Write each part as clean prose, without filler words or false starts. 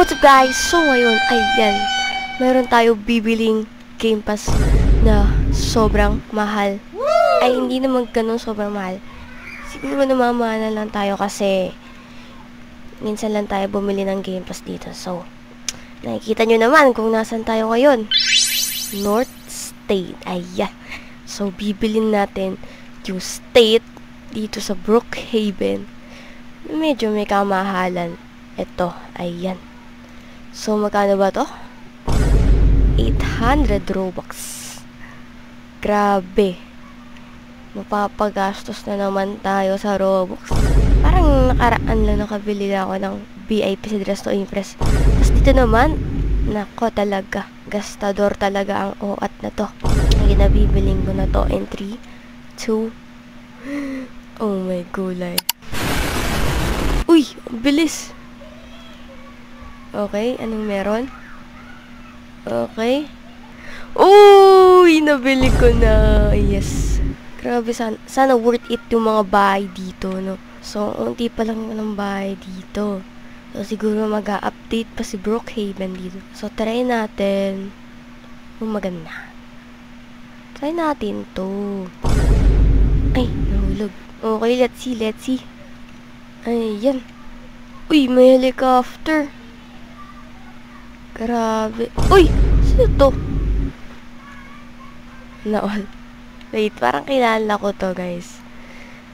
What's up guys? So ngayon, ayan, meron tayo bibiling Game Pass na sobrang mahal. Ay, hindi naman ganun sobrang mahal. Siguro namamana lang tayo kasi minsan lang tayo bumili ng Game Pass dito. So, nakikita nyo naman kung nasan tayo ngayon. North State. Ayan. So, bibilin natin yung state dito sa Brookhaven. Medyo may kamahalan. Ito, ayan. So, magkano ba to? 800 Robux. Grabe. Mapapagastos na naman tayo sa Robux. Parang nakaraan lang nakabili na ako ng VIP sa Dress to Impress. Tapos dito naman, nako talaga. Gastador talaga ang OAT na to. Ang ginabibiling ko na to in 3, 2, oh my gulay. Uy! Ang bilis! Okay, anong meron? Okay. Uy! Nabili ko na! Yes. Grabe, sana worth it yung mga bahay dito, no? So, unti pa lang ng bahay dito. So, siguro mag-a-update pa si Brookhaven dito. So, try natin. Maganda. Try natin to. Ay, nahulog. Okay, let's see. Ayan. Uy, may helicopter. Grabe. Uy! Sino to? Naol. Wait, parang kilala ko to, guys.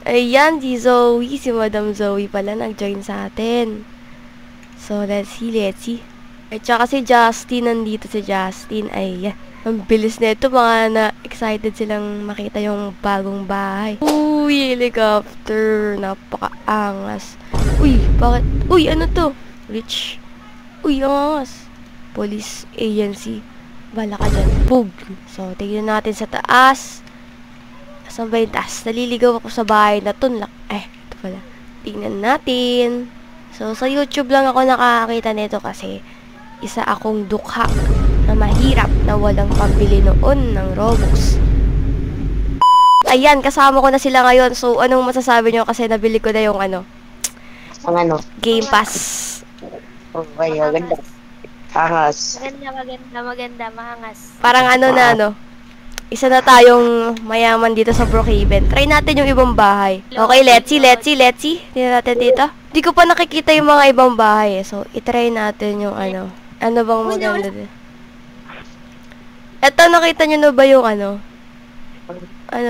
Ayan, si Zoe. Si Madam Zoe pala nag-join sa atin. So, let's see. At saka si Justin, nandito si Justin. Ayan. Ang bilis na ito. Mga na-excited silang makita yung bagong bahay. Uy, helicopter. Napaka-angas. Uy, bakit? Uy, ano to? Rich. Uy, angas. Police agency. Bala ka dyan. Pug. So, tignan natin sa taas. Saan ba yung taas? Naliligaw ako sa bahay na to. Ito pala. Tignan natin. So, sa YouTube lang ako nakakakita nito kasi isa akong dukha na mahirap na walang pambili noon ng Robux. Ayan, kasama ko na sila ngayon. So, anong masasabi nyo kasi nabili ko na yung Game Pass. Okay, maganda. Angas. Maganda, maangas. Parang isa na tayong mayaman dito sa Brookhaven. Try natin yung ibang bahay. Okay, let's see. Tingnan natin dito. Di ko pa nakikita yung mga ibang bahay. So, itry natin yung ano bang maganda din. Eto, nakita nyo na ba yung ano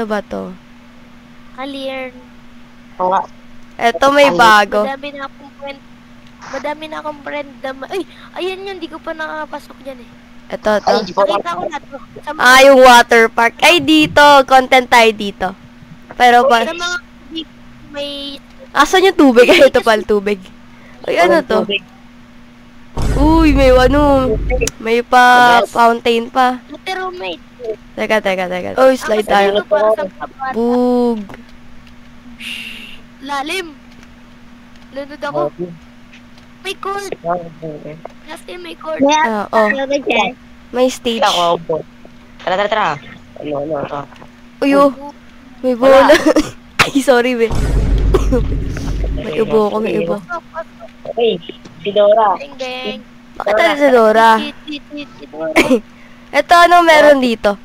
ba to? Clear. Oo. Eto, may bago. Madami na akong friend na ay, ayan yun, di ko pa nakapasok dyan eh. Ito. Nakita ko na to. Yung water park. Ay, dito. Content tayo dito. Pero pa... Sa mga may... Asan yung tubig? Ay, ito pala tubig. Ay, ano to? Uy, may may fountain pa. Roommate. Teka. Oh, slide tayo. Bug. Lalim. Lunod ako. May court. Kasi may court. May stage. Tara. Uy, may bola. Ay, sorry, be. May ubo ko. Okay, si Dora. Ding. Bakit tayo si Dora? Ito, ano meron dito?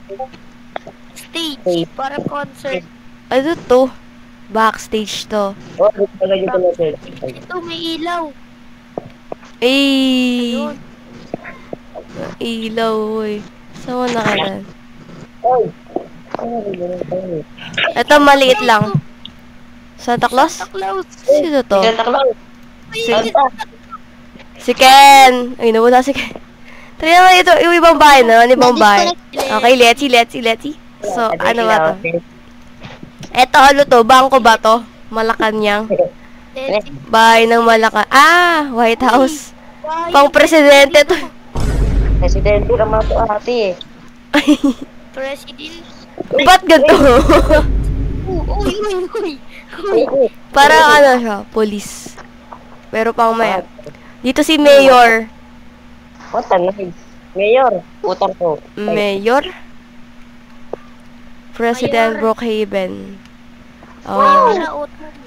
Stage. Para concert. Ano to? Backstage to. Ito, may ilaw. Ay! Ilaw, oy. Saan mo nakilan? Ito, maliit lang. Santa Claus? Sino to? Si Ken! Ay, nawala si Ken. Try naman ito, yung ibang bahay na. Ibang bahay. Okay, let's see. So, ano ba to? Eto, ano to? Bangko ba to? Malacanang. Bahay ng Malacanang. White House. Pang presidente to. Presidente naman to ate. President. Ba't ganito? Uy. Parang siya, police. Pero pang maya. Dito si Mayor. What a nice. Mayor. Utang ko. Mayor? President Brookhaven.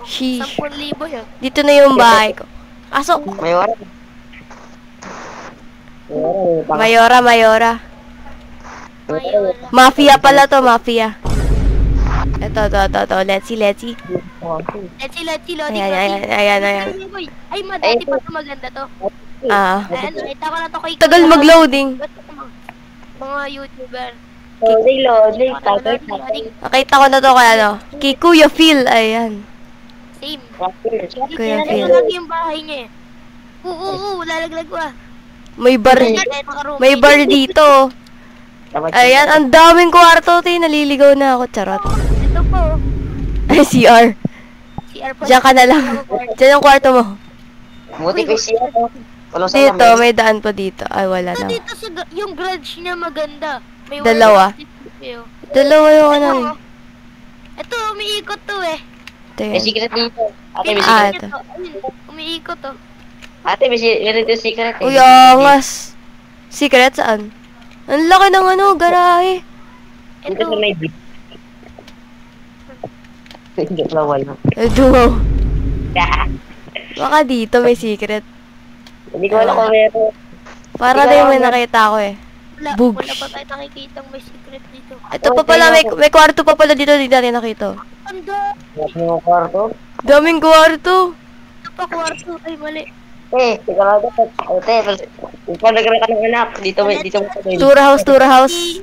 Sheesh. 10,000 yun. Dito na yung bahay ko. Kaso, Mayor. Mayora, Mayora. Mayor. Mafia pala to, Mafia. Ito. Let's see. Let's see, loading. Ayan. Ay, dati pa ito maganda to. Ah. Ayan, nakita ko na to kay Tagal Kuya. mag-loading. Mga YouTuber. Loading. Nakita ko na to kay ano. Kay Kuya Phil. Ayan. Same. Kuya Ito Phil. lagi yung bahay niya eh. Oo, lalaglag ko ah. May bar. May bar dito. Ayan, ang daming kwarto. Naliligaw na ako. Charot. Ito po. Ay, CR. CR pa. Diyan ka na lang. Diyan yung kwarto mo. Buti ko siya. Dito, may daan pa dito. Ay, wala Ito na. dito sa yung garage niya maganda. May Dalawa. wireless. Dalawa yung ano. Ito, umiikot to eh. Ito May yun. secret dito. Ate, may Ah, secret. ito. Ayun, umiikot to. Ate, meron dito secret. Uy, angas. Secret saan? Ang laki ng ano, garahe. Dito Ito. sa may jeep. Hindi na wala. Ito. Baka dito may secret. Hindi ko alam kung meron. Para na yung may nakita ko eh. Bug. Wala pa tayo nakikita may secret dito. Ito pa pala, may kwarto pa pala dito, di natin nakita. Anda. Meron yung kwarto. Daming kwarto. Ito pa kwarto. Ay, mali. Sigurado ko. Ate, ikaw nagkaroon ka ng anak. Dito mo tayo. Tour house.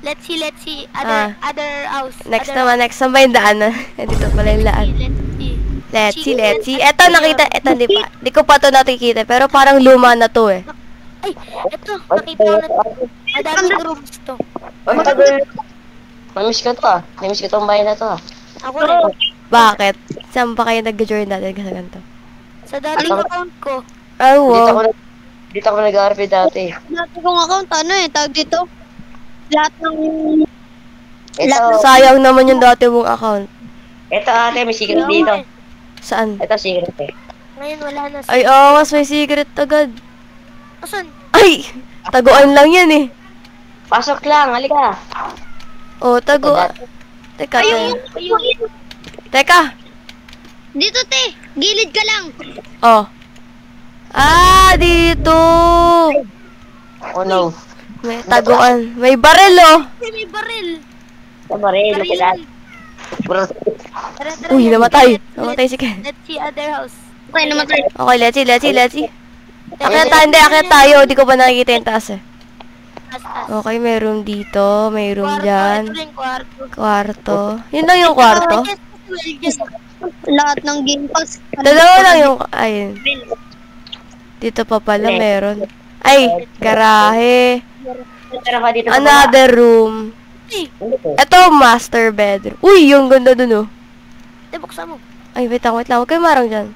Let's see. Other house. Next naman ba yung daan na? Dito pala yung laan. Let's see. Let's see. Eto nakita, eto di ko pa to nakikita, pero parang luma na to eh. Ay, ito. Nakita ko na to. Madaming rooms to. Namiss ko to ah. Namiss ko tong bahay na to ah. Ako rin. Bakit? Saan ba kayo nag-join natin sa ganito? Sa dating account ko. Ay, Dito wow. ako nag-RP dati. Dati kong account, ano eh, tawag dito. Lahat ng... Ito, Sayang naman yung dati mong account. ate, may secret dito. Saan? Ito secret eh. Ngayon wala na. Ay, angas, may secret agad. Asan? Ay! Taguan lang yan eh. Pasok lang, halika. Oh, taguan. Teka. Teka. Dito, te! Gilid ka lang! Oh. Ah, dito. Oh no. May taguan. May barel oh. Ay, may baril. Tama rin, Baril nakilat. yun. Bro, Tara, Uy, yan. namatay. Namatay si Ken. Let's see other house. Okay, namatay. Okay, let's see. Akyat tayo, hindi, akyat tayo. Di ko pa nakikita yung taas eh. As. Okay, may room dito. May room Kwarto. dyan. Ito rin kwarto. Kwarto. Yun lang yung kwarto. Lahat ng game pass. Dalawa lang yung... Ayun. Dito pa pala meron. Ay, garahe. tara ka dito sa baba. Another room. Ay, Ito, master bedroom. Uy, yung ganda dun oh. buksan mo. Ay, wait lang. Huwag kayo marang dyan.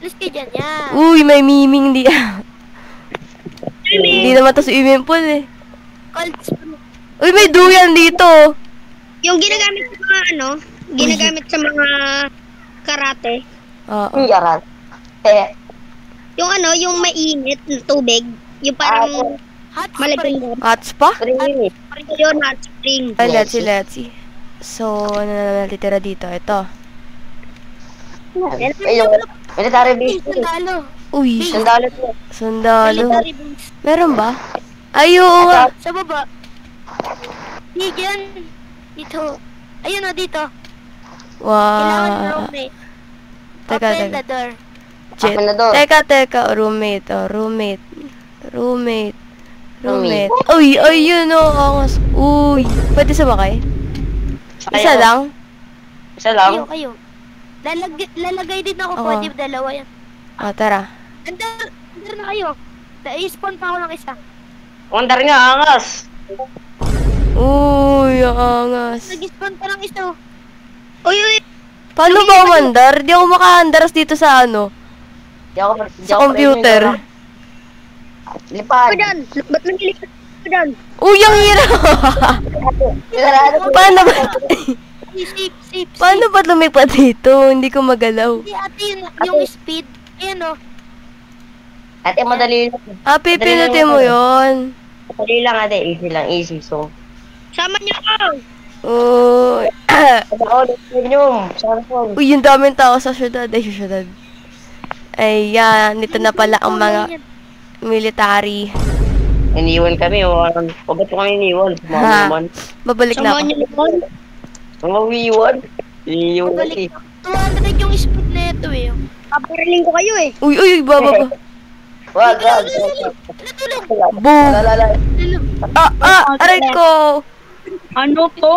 Alis kayo dyan. Yan. Uy, may miming di. Hindi naman to swimming pool eh. Cold spring. Uy, may duyan dito. Yung ginagamit sa mga ano, ginagamit sa mga karate. Oo. Ang yaran. Yung ano, yung mainit na tubig. Yung parang Hot malaking spring. Hot spa? Ring yun eh. yun, hot spring. Ay, let's see. So, ano na natitira dito? Ito. Ay, yung military base. Sandalo. Uy, Sandalo to. sundalo. Military base. Meron ba? Ay, oo nga. Sa baba. Diyan. Dito. Ayun o, dito. Kailangan ng Wow. roommate. Teka, Open teka. the door. Jet. Open the door. Teka. Roommate. Oh, roommate. Uy, ayun oh. Angas. Uy. Pwede sumakay? Isa lang? Isa lang? Kayo. Lalagay din ako. Oo. Pwede dalawa yan. Oh, tara. Under na kayo. I-spawn pa ako ng isa. Ondar nga, angas. Uy, angas. Nag-spawn pa ng isa. Uy, uy, Paano ba umandar? Di ako makaandaras dito sa ano? Sa computer. Lipad. ako dyan. Ba't nangyilipat ako dyan? Uy, ang hirap! Paano ba? Safe. Paano ba lumipad dito? Hindi ko magalaw. Hindi ate yung speed. Ayan o. Ate, madali lang. Ah, pipinutin mo yon. Madali lang ate, easy lang, easy. So, Sama niyo ako. Uy. ako, yung cellphone. Uy, yung daming tao sa syudad. Ay, syudad. Ayan, dito na pala ang mga military. Iniwan kami. O ba't kami iniwan? Sumama Ha. naman. Babalik na Samahan ako. niyo naman. Ang umiiwan. Iniwan kasi. Balik 200 yung speed na ito eh. Paparaling ko kayo eh. Uy, uy, baba. Wag. Natulog. Boom! Lalala. Tulog. Aray ko! Ano to?